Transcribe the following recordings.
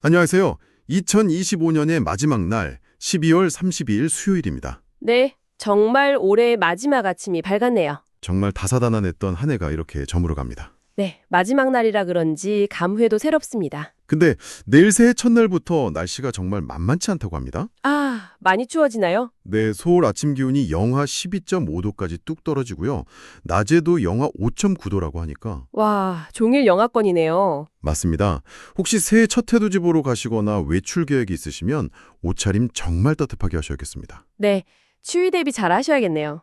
안녕하세요. 2025년의 마지막 날 12월 32일 수요일입니다. 네, 정말 올해의 마지막 아침이 밝았네요. 정말 다사다난했던 한 해가 이렇게 저물어 갑니다. 네, 마지막 날이라 그런지 감회도 새롭습니다. 근데 내일 새해 첫날부터 날씨가 정말 만만치 않다고 합니다. 아, 많이 추워지나요? 네, 서울 아침 기온이 영하 12.5도까지 뚝 떨어지고요. 낮에도 영하 5.9도라고 하니까 와, 종일 영하권이네요. 맞습니다. 혹시 새해 첫 해돋이 보러 가시거나 외출 계획이 있으시면 옷차림 정말 따뜻하게 하셔야겠습니다. 네, 추위 대비 잘 하셔야겠네요.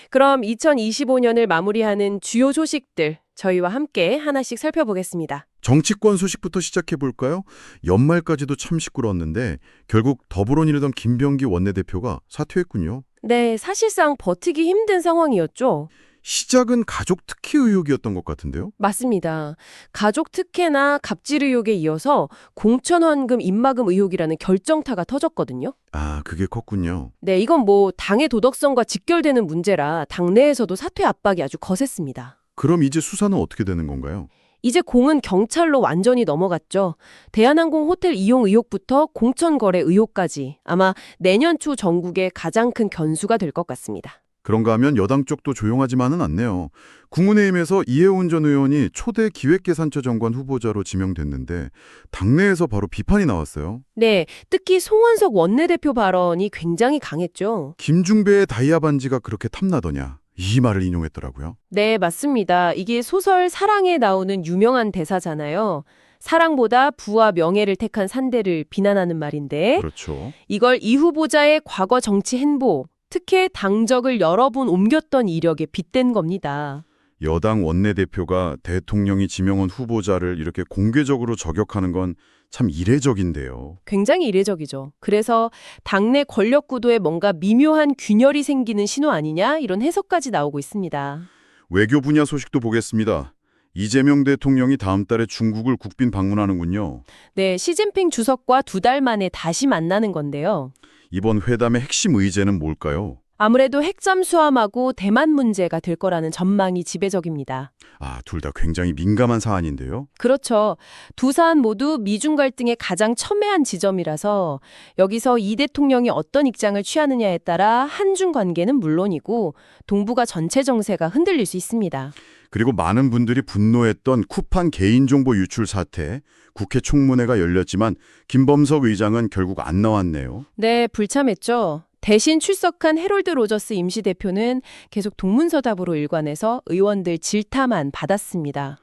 그럼 2025년을 마무리하는 주요 소식들 저희와 함께 하나씩 살펴보겠습니다. 정치권 소식부터 시작해 볼까요? 연말까지도 참 시끄러웠는데 결국 더불어민주당 김병기 원내대표가 사퇴했군요. 네, 사실상 버티기 힘든 상황이었죠. 시작은 가족 특혜 의혹이었던 것 같은데요. 맞습니다. 가족 특혜나 갑질 의혹에 이어서 공천원금 입마금 의혹이라는 결정타가 터졌거든요. 아, 그게 컸군요. 네, 이건 뭐 당의 도덕성과 직결되는 문제라 당내에서도 사퇴 압박이 아주 거셌습니다. 그럼 이제 수사는 어떻게 되는 건가요? 이제 공은 경찰로 완전히 넘어갔죠. 대한항공 호텔 이용 의혹부터 공천 거래 의혹까지 아마 내년 초 전국의 가장 큰 변수가 될 것 같습니다. 그런가 하면 여당 쪽도 조용하지만은 않네요. 국민의힘에서 이해운 전 의원이 초대 기획계산처 장관 후보자로 지명됐는데 당내에서 바로 비판이 나왔어요. 네, 특히 송원석 원내대표 발언이 굉장히 강했죠. 김중배의 다이아 반지가 그렇게 탐나더냐. 이 말을 인용했더라고요. 네, 맞습니다. 이게 소설 사랑에 나오는 유명한 대사잖아요. 사랑보다 부와 명예를 택한 산대를 비난하는 말인데 그렇죠. 이걸 이 후보자의 과거 정치 행보, 특히 당적을 여러 번 옮겼던 이력에 빗댄 겁니다. 여당 원내대표가 대통령이 지명한 후보자를 이렇게 공개적으로 저격하는 건 참 이례적인데요. 굉장히 이례적이죠. 그래서 당내 권력 구도에 뭔가 미묘한 균열이 생기는 신호 아니냐 이런 해석까지 나오고 있습니다. 외교 분야 소식도 보겠습니다. 이재명 대통령이 다음 달에 중국을 국빈 방문하는군요. 네, 시진핑 주석과 2달 만에 다시 만나는 건데요. 이번 회담의 핵심 의제는 뭘까요? 아무래도 핵 잠수함하고 대만 문제가 될 거라는 전망이 지배적입니다. 아, 둘 다 굉장히 민감한 사안인데요. 그렇죠. 두 사안 모두 미중 갈등의 가장 첨예한 지점이라서 여기서 이 대통령이 어떤 입장을 취하느냐에 따라 한중 관계는 물론이고 동북아 전체 정세가 흔들릴 수 있습니다. 그리고 많은 분들이 분노했던 쿠판 개인정보 유출 사태, 국회 총무회가 열렸지만 김범석 의장은 결국 안 나왔네요. 네, 불참했죠. 대신 출석한 해롤드 로저스 임시대표는 계속 동문서답으로 일관해서 의원들 질타만 받았습니다.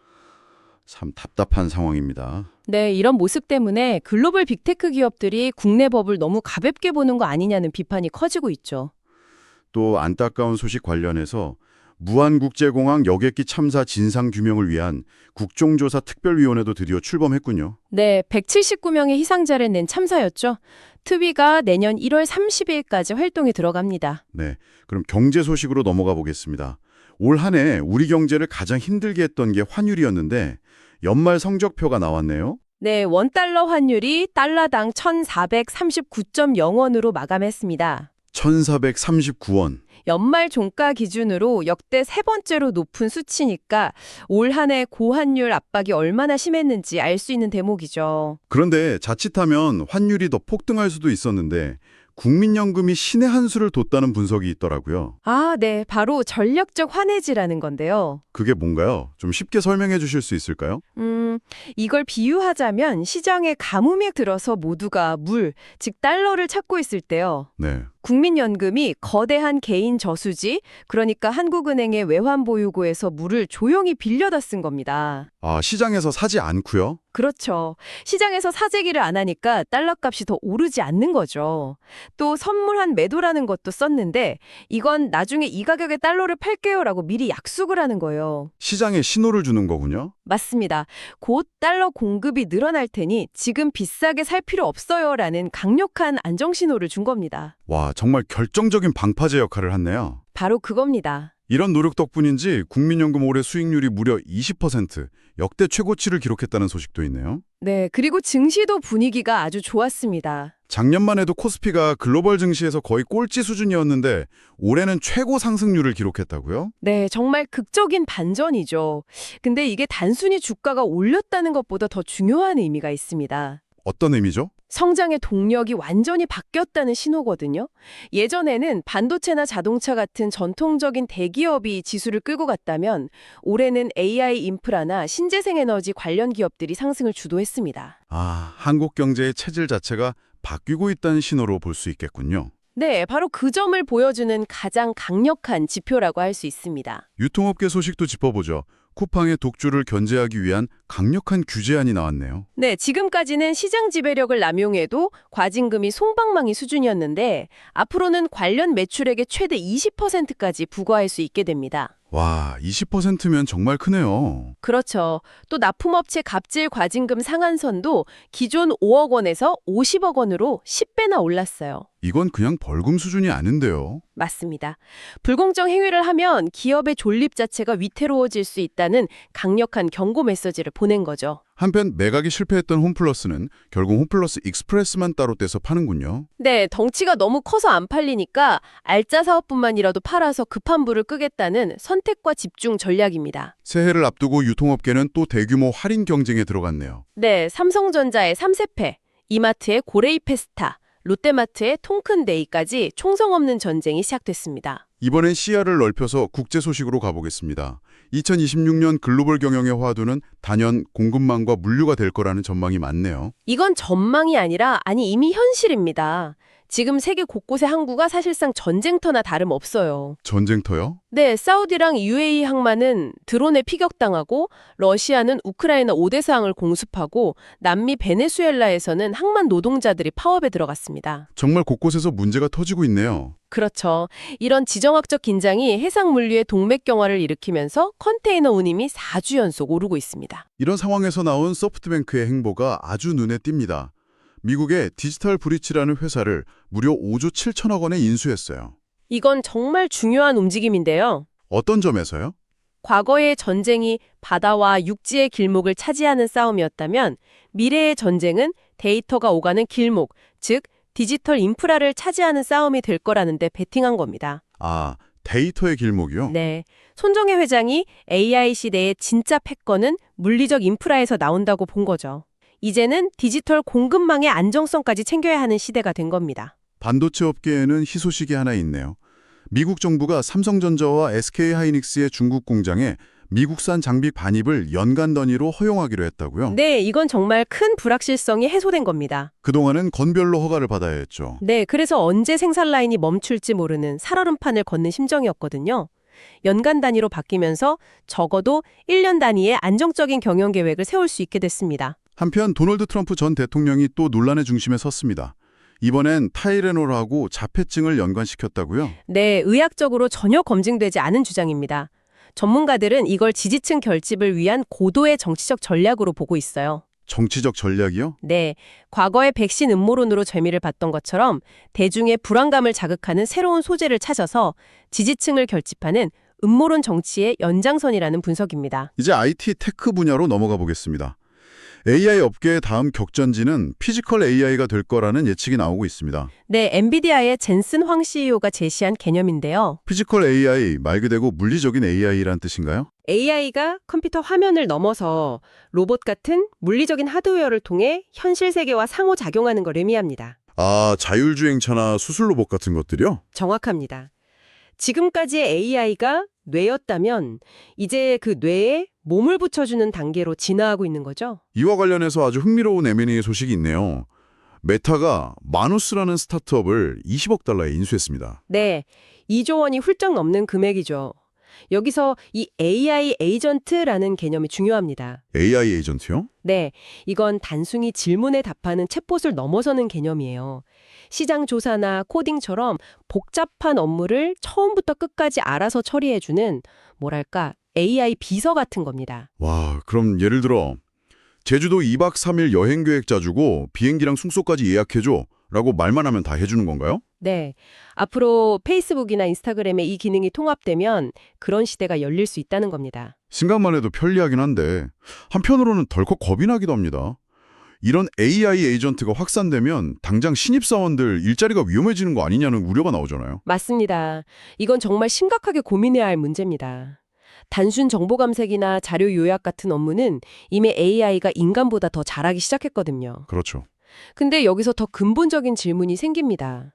참 답답한 상황입니다. 네, 이런 모습 때문에 글로벌 빅테크 기업들이 국내 법을 너무 가볍게 보는 거 아니냐는 비판이 커지고 있죠. 또 안타까운 소식 관련해서 무안국제공항 여객기 참사 진상규명을 위한 국정조사 특별위원회도 드디어 출범했군요. 네, 179명의 희생자를 낸 참사였죠. 특위가 내년 1월 30일까지 활동에 들어갑니다. 네, 그럼 경제 소식으로 넘어가 보겠습니다. 올 한 해 우리 경제를 가장 힘들게 했던 게 환율이었는데 연말 성적표가 나왔네요. 네, 원달러 환율이 달러당 1,439.0원으로 마감했습니다. 1,439원. 연말 종가 기준으로 역대 세 번째로 높은 수치니까 올 한 해 고환율 압박이 얼마나 심했는지 알 수 있는 대목이죠. 그런데 자칫하면 환율이 더 폭등할 수도 있었는데 국민연금이 신의 한 수를 뒀다는 분석이 있더라고요. 아, 네. 바로 전력적 환해지라는 건데요. 그게 뭔가요? 좀 쉽게 설명해 주실 수 있을까요? 이걸 비유하자면 시장에 가뭄이 들어서 모두가 물, 즉 달러를 찾고 있을 때요. 네. 국민연금이 거대한 개인 저수지, 그러니까 한국은행의 외환보유고에서 물을 조용히 빌려다 쓴 겁니다. 아, 시장에서 사지 않고요? 그렇죠. 시장에서 사재기를 안 하니까 달러 값이 더 오르지 않는 거죠. 또 선물한 매도라는 것도 썼는데 이건 나중에 이 가격에 달러를 팔게요라고 미리 약속을 하는 거예요. 시장에 신호를 주는 거군요. 맞습니다. 곧 달러 공급이 늘어날 테니 지금 비싸게 살 필요 없어요라는 강력한 안정신호를 준 겁니다. 와, 정말 결정적인 방파제 역할을 했네요. 바로 그겁니다. 이런 노력 덕분인지 국민연금 올해 수익률이 무려 20%, 역대 최고치를 기록했다는 소식도 있네요. 네, 그리고 증시도 분위기가 아주 좋았습니다. 작년만 해도 코스피가 글로벌 증시에서 거의 꼴찌 수준이었는데 올해는 최고 상승률을 기록했다고요? 네, 정말 극적인 반전이죠. 근데 이게 단순히 주가가 올렸다는 것보다 더 중요한 의미가 있습니다. 어떤 의미죠? 성장의 동력이 완전히 바뀌었다는 신호거든요. 예전에는 반도체나 자동차 같은 전통적인 대기업이 지수를 끌고 갔다면 올해는 AI 인프라나 신재생 에너지 관련 기업들이 상승을 주도했습니다. 아, 한국 경제의 체질 자체가 바뀌고 있다는 신호로 볼 수 있겠군요. 네, 바로 그 점을 보여주는 가장 강력한 지표라고 할 수 있습니다. 유통업계 소식도 짚어보죠. 쿠팡의 독주를 견제하기 위한 강력한 규제안이 나왔네요. 네, 지금까지는 시장 지배력을 남용해도 과징금이 솜방망이 수준이었는데 앞으로는 관련 매출액의 최대 20%까지 부과할 수 있게 됩니다. 와, 20%면 정말 크네요. 그렇죠. 또 납품업체 갑질 과징금 상한선도 기존 5억 원에서 50억 원으로 10배나 올랐어요. 이건 그냥 벌금 수준이 아닌데요. 맞습니다. 불공정 행위를 하면 기업의 존립 자체가 위태로워질 수 있다는 강력한 경고 메시지를 보낸 거죠. 한편 매각이 실패했던 홈플러스는 결국 홈플러스 익스프레스만 따로 떼서 파는군요. 네, 덩치가 너무 커서 안 팔리니까 알짜 사업뿐만이라도 팔아서 급한 불을 끄겠다는 선택과 집중 전략입니다. 새해를 앞두고 유통업계는 또 대규모 할인 경쟁에 들어갔네요. 네, 삼성전자의 삼세페, 이마트의 고레이 페스타, 롯데마트의 통큰데이까지 총성 없는 전쟁이 시작됐습니다. 이번엔 시야를 넓혀서 국제 소식으로 가보겠습니다. 2026년 글로벌 경영의 화두는 단연 공급망과 물류가 될 거라는 전망이 많네요. 이건 전망이 아니라 이미 현실입니다. 지금 세계 곳곳의 항구가 사실상 전쟁터나 다름없어요. 전쟁터요? 네, 사우디랑 UAE 항만은 드론에 피격당하고 러시아는 우크라이나 오데사항을 공습하고 남미 베네수엘라에서는 항만 노동자들이 파업에 들어갔습니다. 정말 곳곳에서 문제가 터지고 있네요. 그렇죠. 이런 지정학적 긴장이 해상 물류의 동맥경화를 일으키면서 컨테이너 운임이 4주 연속 오르고 있습니다. 이런 상황에서 나온 소프트뱅크의 행보가 아주 눈에 띕니다. 미국의 디지털 브리치라는 회사를 무려 5조 7천억 원에 인수했어요. 이건 정말 중요한 움직임인데요. 어떤 점에서요? 과거의 전쟁이 바다와 육지의 길목을 차지하는 싸움이었다면 미래의 전쟁은 데이터가 오가는 길목, 즉 디지털 인프라를 차지하는 싸움이 될 거라는 데 베팅한 겁니다. 아, 데이터의 길목이요? 네. 손정혜 회장이 AI 시대의 진짜 패권은 물리적 인프라에서 나온다고 본 거죠. 이제는 디지털 공급망의 안정성까지 챙겨야 하는 시대가 된 겁니다. 반도체 업계에는 희소식이 하나 있네요. 미국 정부가 삼성전자와 SK하이닉스의 중국 공장에 미국산 장비 반입을 연간 단위로 허용하기로 했다고요? 네, 이건 정말 큰 불확실성이 해소된 겁니다. 그동안은 건별로 허가를 받아야 했죠. 네, 그래서 언제 생산 라인이 멈출지 모르는 살얼음판을 걷는 심정이었거든요. 연간 단위로 바뀌면서 적어도 1년 단위의 안정적인 경영 계획을 세울 수 있게 됐습니다. 한편 도널드 트럼프 전 대통령이 또 논란의 중심에 섰습니다. 이번엔 타이레놀하고 자폐증을 연관시켰다고요? 네, 의학적으로 전혀 검증되지 않은 주장입니다. 전문가들은 이걸 지지층 결집을 위한 고도의 정치적 전략으로 보고 있어요. 정치적 전략이요? 네, 과거의 백신 음모론으로 재미를 봤던 것처럼 대중의 불안감을 자극하는 새로운 소재를 찾아서 지지층을 결집하는 음모론 정치의 연장선이라는 분석입니다. 이제 IT 테크 분야로 넘어가 보겠습니다. AI 업계의 다음 격전지는 피지컬 AI가 될 거라는 예측이 나오고 있습니다. 네, 엔비디아의 젠슨 황 CEO가 제시한 개념인데요. 피지컬 AI, 말 그대로 물리적인 AI란 뜻인가요? AI가 컴퓨터 화면을 넘어서 로봇 같은 물리적인 하드웨어를 통해 현실 세계와 상호작용하는 걸 의미합니다. 아, 자율주행차나 수술 로봇 같은 것들이요? 정확합니다. 지금까지의 AI가 뇌였다면 이제 그 뇌에 몸을 붙여주는 단계로 진화하고 있는 거죠. 이와 관련해서 아주 흥미로운 M&A 소식이 있네요. 메타가 마누스라는 스타트업을 20억 달러에 인수했습니다. 네, 2조 원이 훌쩍 넘는 금액이죠. 여기서 이 AI 에이전트라는 개념이 중요합니다. AI 에이전트요? 네, 이건 단순히 질문에 답하는 챗봇을 넘어서는 개념이에요. 시장 조사나 코딩처럼 복잡한 업무를 처음부터 끝까지 알아서 처리해주는 뭐랄까 AI 비서 같은 겁니다. 와, 그럼 예를 들어 제주도 2박 3일 여행 계획 짜주고 비행기랑 숙소까지 예약해줘 라고 말만 하면 다 해주는 건가요? 네, 앞으로 페이스북이나 인스타그램에 이 기능이 통합되면 그런 시대가 열릴 수 있다는 겁니다. 생각만 해도 편리하긴 한데 한편으로는 덜컥 겁이 나기도 합니다. 이런 AI 에이전트가 확산되면 당장 신입사원들 일자리가 위험해지는 거 아니냐는 우려가 나오잖아요. 맞습니다. 이건 정말 심각하게 고민해야 할 문제입니다. 단순 정보 감색이나 자료 요약 같은 업무는 이미 AI가 인간보다 더 잘하기 시작했거든요. 그렇죠. 근데 여기서 더 근본적인 질문이 생깁니다.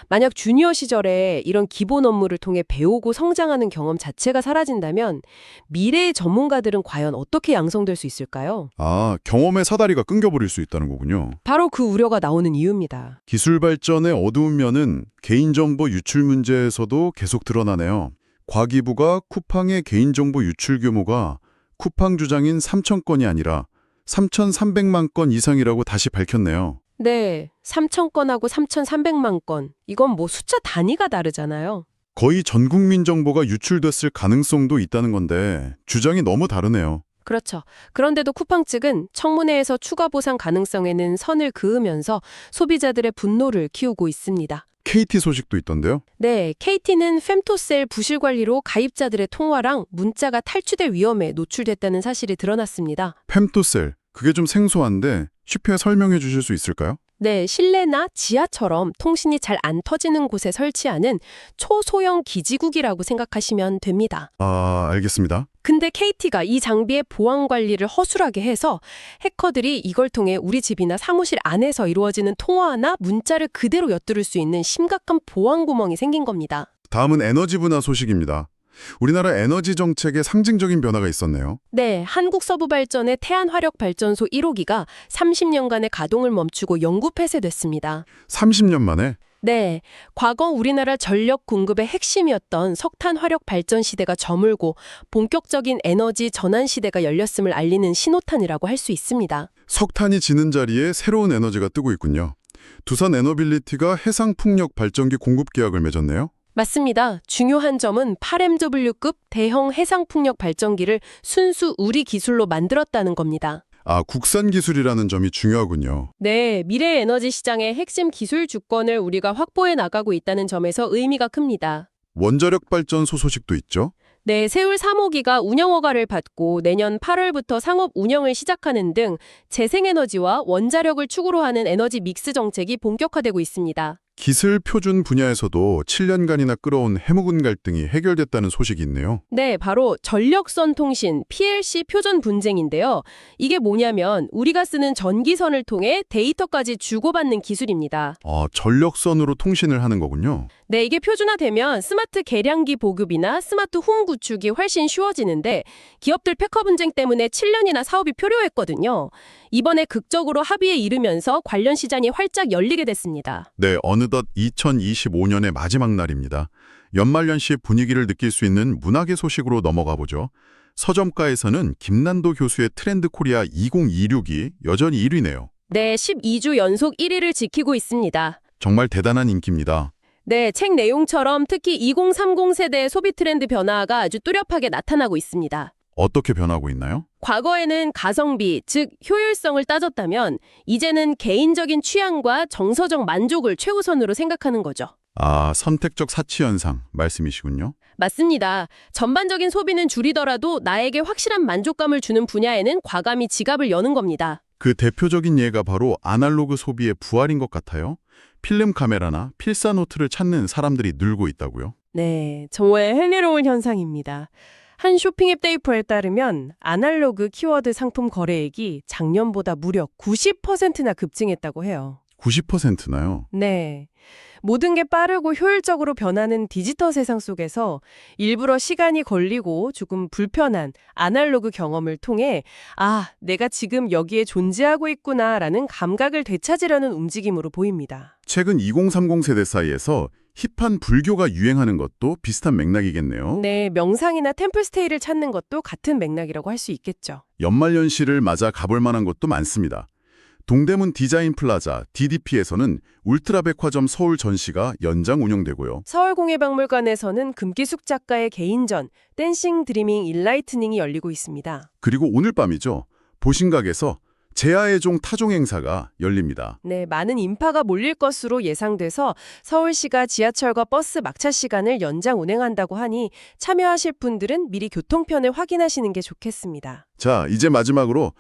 만약 주니어 시절에 이런 기본 업무를 통해 배우고 성장하는 경험 자체가 사라진다면 미래의 전문가들은 과연 어떻게 양성될 수 있을까요? 아, 경험의 사다리가 끊겨버릴 수 있다는 거군요. 바로 그 우려가 나오는 이유입니다. 기술 발전의 어두운 면은 개인정보 유출 문제에서도 계속 드러나네요. 과기부가 쿠팡의 개인정보 유출 규모가 쿠팡 주장인 3천 건이 아니라 3,300만 건 이상이라고 다시 밝혔네요. 네, 3,000건하고 3,300만 건. 이건 뭐 숫자 단위가 다르잖아요. 거의 전 국민 정보가 유출됐을 가능성도 있다는 건데 주장이 너무 다르네요. 그렇죠. 그런데도 쿠팡 측은 청문회에서 추가 보상 가능성에는 선을 그으면서 소비자들의 분노를 키우고 있습니다. KT 소식도 있던데요. 네, KT는 fem토셀 부실 관리로 가입자들의 통화랑 문자가 탈취될 위험에 노출됐다는 사실이 드러났습니다. 펨토셀, 그게 좀 생소한데 쉽게 설명해 주실 수 있을까요? 네, 실내나 지하처럼 통신이 잘 안 터지는 곳에 설치하는 초소형 기지국이라고 생각하시면 됩니다. 아, 알겠습니다. 근데 KT가 이 장비의 보안 관리를 허술하게 해서 해커들이 이걸 통해 우리 집이나 사무실 안에서 이루어지는 통화나 문자를 그대로 엿들을 수 있는 심각한 보안 구멍이 생긴 겁니다. 다음은 에너지 분야 소식입니다. 우리나라 에너지 정책에 상징적인 변화가 있었네요. 네, 한국서부발전의 태안화력발전소 1호기가 30년간의 가동을 멈추고 영구 폐쇄됐습니다. 30년 만에? 네, 과거 우리나라 전력 공급의 핵심이었던 석탄 화력 발전 시대가 저물고 본격적인 에너지 전환 시대가 열렸음을 알리는 신호탄이라고 할 수 있습니다. 석탄이 지는 자리에 새로운 에너지가 뜨고 있군요. 두산 에너빌리티가 해상풍력 발전기 공급 계약을 맺었네요. 맞습니다. 중요한 점은 8MW급 대형 해상풍력 발전기를 순수 우리 기술로 만들었다는 겁니다. 아, 국산 기술이라는 점이 중요하군요. 네, 미래 에너지 시장의 핵심 기술 주권을 우리가 확보해 나가고 있다는 점에서 의미가 큽니다. 원자력 발전소 소식도 있죠? 네, 세울 3호기가 운영 허가를 받고 내년 8월부터 상업 운영을 시작하는 등 재생에너지와 원자력을 축으로 하는 에너지 믹스 정책이 본격화되고 있습니다. 기술 표준 분야에서도 7년간이나 끌어온 해묵은 갈등이 해결됐다는 소식이 있네요. 네, 바로 전력선 통신 PLC 표준 분쟁인데요. 이게 뭐냐면 우리가 쓰는 전기선을 통해 데이터까지 주고받는 기술입니다. 아, 전력선으로 통신을 하는 거군요. 네, 이게 표준화되면 스마트 계량기 보급이나 스마트 홈 구축이 훨씬 쉬워지는데 기업들 패커 분쟁 때문에 7년이나 사업이 표류했거든요. 이번에 극적으로 합의에 이르면서 관련 시장이 활짝 열리게 됐습니다. 네, 어느덧 2025년의 마지막 날입니다. 연말연시 분위기를 느낄 수 있는 문학의 소식으로 넘어가 보죠. 서점가에서는 김난도 교수의 트렌드 코리아 2026이 여전히 1위네요. 네, 12주 연속 1위를 지키고 있습니다. 정말 대단한 인기입니다. 네, 책 내용처럼 특히 2030 세대의 소비 트렌드 변화가 아주 뚜렷하게 나타나고 있습니다. 어떻게 변하고 있나요? 과거에는 가성비, 즉 효율성을 따졌다면 이제는 개인적인 취향과 정서적 만족을 최우선으로 생각하는 거죠. 아, 선택적 사치 현상 말씀이시군요. 맞습니다. 전반적인 소비는 줄이더라도 나에게 확실한 만족감을 주는 분야에는 과감히 지갑을 여는 겁니다. 그 대표적인 예가 바로 아날로그 소비의 부활인 것 같아요. 필름 카메라나 필사 노트를 찾는 사람들이 늘고 있다고요. 네, 정말 흥미로운 현상입니다. 한 쇼핑앱 데이터에 따르면 아날로그 키워드 상품 거래액이 작년보다 무려 90%나 급증했다고 해요. 90%나요? 네. 모든 게 빠르고 효율적으로 변하는 디지털 세상 속에서 일부러 시간이 걸리고 조금 불편한 아날로그 경험을 통해 아, 내가 지금 여기에 존재하고 있구나라는 감각을 되찾으려는 움직임으로 보입니다. 최근 2030 세대 사이에서 힙한 불교가 유행하는 것도 비슷한 맥락이겠네요. 네, 명상이나 템플스테이를 찾는 것도 같은 맥락이라고 할 수 있겠죠. 연말연시를 맞아 가볼 만한 곳도 많습니다. 동대문 디자인 플라자 DDP에서는 울트라 백화점 서울 전시가 연장 운영되고요. 서울공예박물관에서는 금기숙 작가의 개인전 댄싱 드리밍 일라이트닝이 열리고 있습니다. 그리고 오늘 밤이죠. 보신각에서 제아의 종 타종 행사가 열립니다. 네, 많은 인파가 몰릴 것으로 예상돼서 서울시가 지하철과 버스 막차 시간을 연장 운행한다고 하니 참여하실 분들은 미리 교통편을 확인하시는 게 좋겠습니다. 자, 이제 마지막으로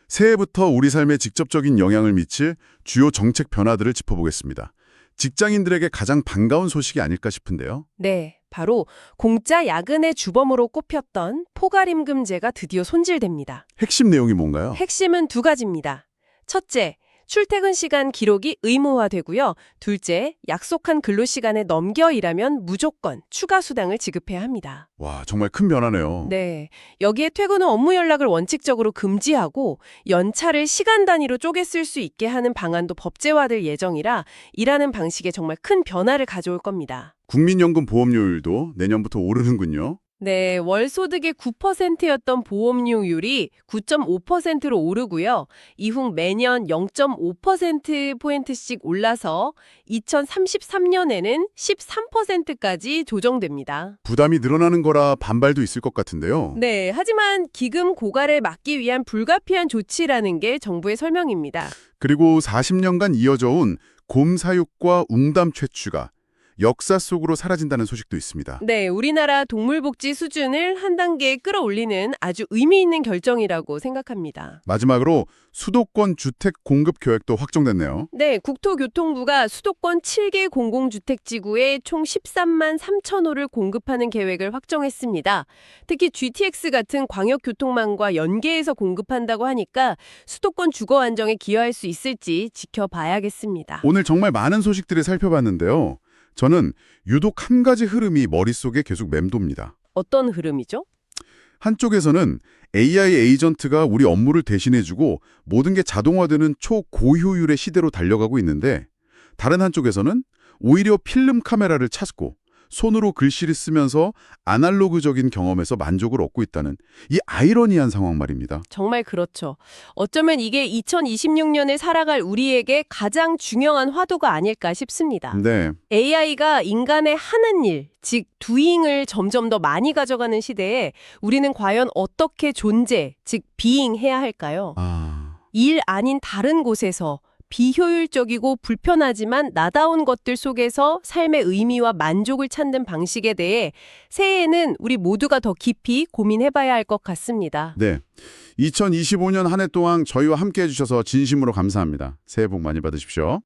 새해부터 우리 삶에 직접적인 영향을 미칠 주요 정책 변화들을 짚어보겠습니다. 직장인들에게 가장 반가운 소식이 아닐까 싶은데요. 네, 바로 공짜 야근의 주범으로 꼽혔던 포괄임금제가 드디어 손질됩니다. 핵심 내용이 뭔가요? 핵심은 두 가지입니다. 첫째, 출퇴근 시간 기록이 의무화되고요. 둘째, 약속한 근로 시간에 넘겨 일하면 무조건 추가 수당을 지급해야 합니다. 와, 정말 큰 변화네요. 네. 여기에 퇴근 후 업무 연락을 원칙적으로 금지하고 연차를 시간 단위로 쪼개 쓸 수 있게 하는 방안도 법제화될 예정이라 일하는 방식에 정말 큰 변화를 가져올 겁니다. 국민연금 보험료율도 내년부터 오르는군요. 네, 월 소득의 9%였던 보험료율이 9.5%로 오르고요. 이후 매년 0.5%포인트씩 올라서 2033년에는 13%까지 조정됩니다. 부담이 늘어나는 거라 반발도 있을 것 같은데요. 네, 하지만 기금 고갈을 막기 위한 불가피한 조치라는 게 정부의 설명입니다. 그리고 40년간 이어져 온 곰 사육과 웅담 채취가 역사 속으로 사라진다는 소식도 있습니다. 네, 우리나라 동물복지 수준을 한 단계 끌어올리는 아주 의미 있는 결정이라고 생각합니다. 마지막으로 수도권 주택 공급 계획도 확정됐네요. 네, 국토교통부가 수도권 7개 공공주택지구에 총 13만 3천 호를 공급하는 계획을 확정했습니다. 특히 GTX 같은 광역교통망과 연계해서 공급한다고 하니까 수도권 주거 안정에 기여할 수 있을지 지켜봐야겠습니다. 오늘 정말 많은 소식들을 살펴봤는데요. 저는 유독 한 가지 흐름이 머릿속에 계속 맴돕니다. 어떤 흐름이죠? 한쪽에서는 AI 에이전트가 우리 업무를 대신해주고 모든 게 자동화되는 초고효율의 시대로 달려가고 있는데 다른 한쪽에서는 오히려 필름 카메라를 찾고 손으로 글씨를 쓰면서 아날로그적인 경험에서 만족을 얻고 있다는 이 아이러니한 상황 말입니다. 정말 그렇죠. 어쩌면 이게 2026년을 살아갈 우리에게 가장 중요한 화두가 아닐까 싶습니다. 네, AI가 인간의 하는 일, 즉 doing을 점점 더 많이 가져가는 시대에 우리는 과연 어떻게 존재, 즉 being해야 할까요? 일 아닌 다른 곳에서 비효율적이고 불편하지만 나다운 것들 속에서 삶의 의미와 만족을 찾는 방식에 대해 새해에는 우리 모두가 더 깊이 고민해봐야 할 것 같습니다. 네. 2025년 한 해 동안 저희와 함께 해주셔서 진심으로 감사합니다. 새해 복 많이 받으십시오.